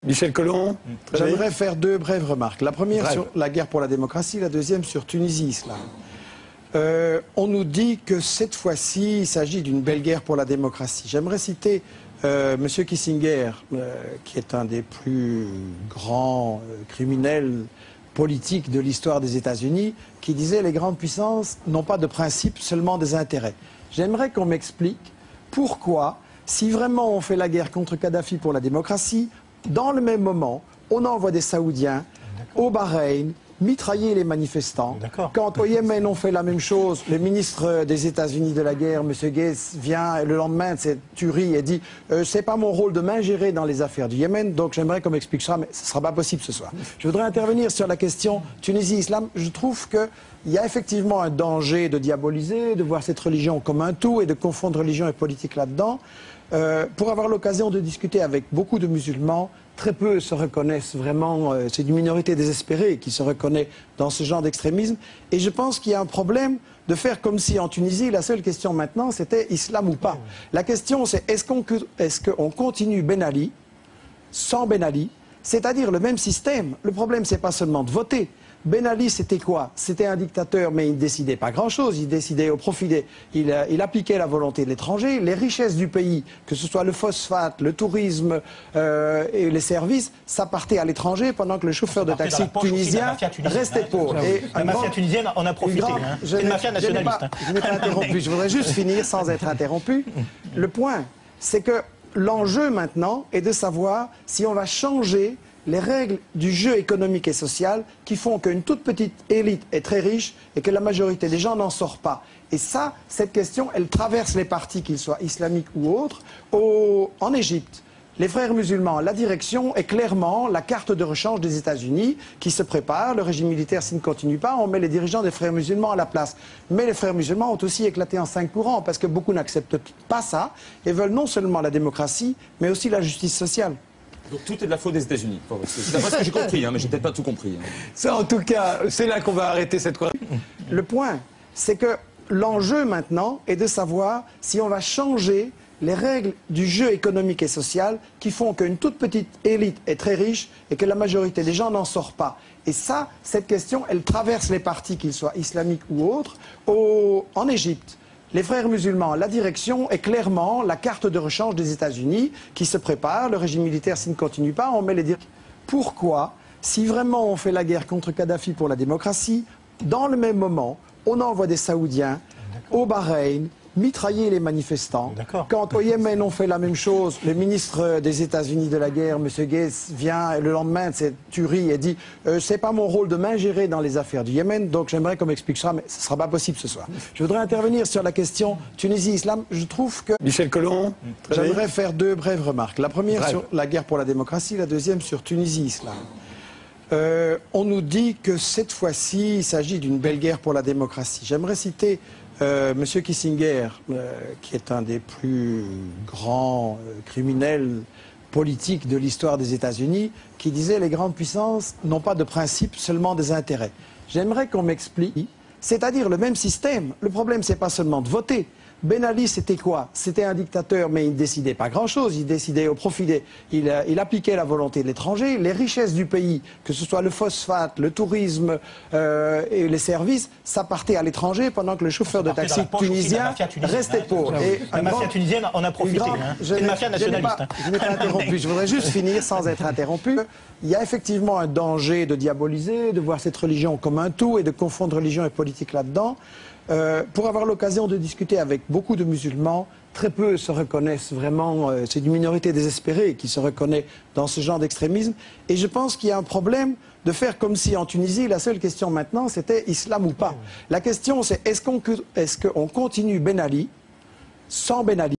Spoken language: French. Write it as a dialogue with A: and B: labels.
A: Michel Collomb.
B: J'aimerais faire deux brèves remarques. La première sur la guerre pour la démocratie, la deuxième sur Tunisie-Islam. On nous dit que cette fois-ci, il s'agit d'une belle guerre pour la démocratie. J'aimerais citer M. Kissinger, qui est un des plus grands criminels politiques de l'histoire des États-Unis, qui disait « Les grandes puissances n'ont pas de principe, seulement des intérêts ». J'aimerais qu'on m'explique pourquoi, si vraiment on fait la guerre contre Kadhafi pour la démocratie, dans le même moment, on envoie des Saoudiens au Bahreïn mitrailler les manifestants. Quand au Yémen on fait la même chose, le ministre des États-Unis de la guerre, M. Gates, vient le lendemain de cette tuerie et dit c'est pas mon rôle de m'ingérer dans les affaires du Yémen, donc j'aimerais qu'on m'explique ça, mais ce ne sera pas possible ce soir. Je voudrais intervenir sur la question Tunisie-Islam. Je trouve qu'il y a effectivement un danger de diaboliser, de voir cette religion comme un tout et de confondre religion et politique là-dedans. Pour avoir l'occasion de discuter avec beaucoup de musulmans, très peu se reconnaissent vraiment, c'est une minorité désespérée qui se reconnaît dans ce genre d'extrémisme. Et je pense qu'il y a un problème de faire comme si en Tunisie, la seule question maintenant, c'était islam ou pas. La question, c'est est-ce qu'on continue Ben Ali sans Ben Ali, c'est-à-dire le même système. Le problème, c'est pas seulement de voter. Ben Ali, c'était quoi? C'était un dictateur, mais il ne décidait pas grand-chose. Il décidait au profit des... Il appliquait la volonté de l'étranger. Les richesses du pays, que ce soit le phosphate, le tourisme et les services, ça partait à l'étranger pendant que le chauffeur de taxi tunisien restait pauvre.
C: La mafia tunisienne en a profité. C'est une mafia nationaliste.
B: Je n'ai pas interrompu. Je voudrais juste finir sans être interrompu. Le point, c'est que l'enjeu maintenant est de savoir si on va changer les règles du jeu économique et social qui font qu'une toute petite élite est très riche et que la majorité des gens n'en sort pas. Et ça, cette question, elle traverse les partis, qu'ils soient islamiques ou autres. En Égypte, les frères musulmans, la direction est clairement la carte de rechange des États-Unis qui se prépare. Le régime militaire, s'il ne continue pas, on met les dirigeants des frères musulmans à la place. Mais les frères musulmans ont aussi éclaté en 5 courants parce que beaucoup n'acceptent pas ça et veulent non seulement la démocratie, mais aussi la justice sociale.
A: Donc tout est de la faute des États-Unis. C'est d'après ce que j'ai compris, mais j'ai peut-être pas tout compris.
D: Ça, en tout cas, c'est là qu'on va arrêter cette conversation.
B: Le point, c'est que l'enjeu maintenant est de savoir si on va changer les règles du jeu économique et social qui font qu'une toute petite élite est très riche et que la majorité des gens n'en sort pas. Et ça, cette question, elle traverse les partis, qu'ils soient islamiques ou autres. En Égypte, les frères musulmans, la direction est clairement la carte de rechange des États-Unis qui se prépare. Le régime militaire, s'il ne continue pas, on met les dirigeants. Pourquoi, si vraiment on fait la guerre contre Kadhafi pour la démocratie, dans le même moment, on envoie des Saoudiens au Bahreïn mitrailler les manifestants. Quand au Yémen on fait la même chose, le ministre des États-Unis de la guerre, M. Gates, vient le lendemain de cette tuerie et dit c'est pas mon rôle de m'ingérer dans les affaires du Yémen, donc j'aimerais qu'on m'explique ça, mais ce ne sera pas possible ce soir. Je voudrais intervenir sur la question Tunisie-Islam. Je trouve que...
D: Michel Collomb.
B: J'aimerais faire deux brèves remarques. La première sur la guerre pour la démocratie, la deuxième sur Tunisie-Islam. On nous dit que cette fois-ci, il s'agit d'une belle guerre pour la démocratie. J'aimerais citer M. Kissinger, qui est un des plus grands criminels politiques de l'histoire des États-Unis, qui disait « Les grandes puissances n'ont pas de principe, seulement des intérêts ». J'aimerais qu'on m'explique, c'est-à-dire le même système. Le problème, c'est pas seulement de voter. Ben Ali, c'était quoi? C'était un dictateur, mais il ne décidait pas grand-chose. Il décidait au profit des... Il appliquait la volonté de l'étranger. Les richesses du pays, que ce soit le phosphate, le tourisme et les services, ça partait à l'étranger pendant que le chauffeur de taxi tunisien restait pauvre.
C: La mafia tunisienne en a profité. C'est une mafia nationaliste.
B: Je n'ai pas interrompu. Je voudrais juste finir sans être interrompu. Il y a effectivement un danger de diaboliser, de voir cette religion comme un tout et de confondre religion et politique là-dedans. Pour avoir l'occasion de discuter avec beaucoup de musulmans, très peu se reconnaissent vraiment, c'est une minorité désespérée qui se reconnaît dans ce genre d'extrémisme. Et je pense qu'il y a un problème de faire comme si en Tunisie, la seule question maintenant, c'était islam ou pas. La question, c'est est-ce qu'on continue Ben Ali sans Ben Ali?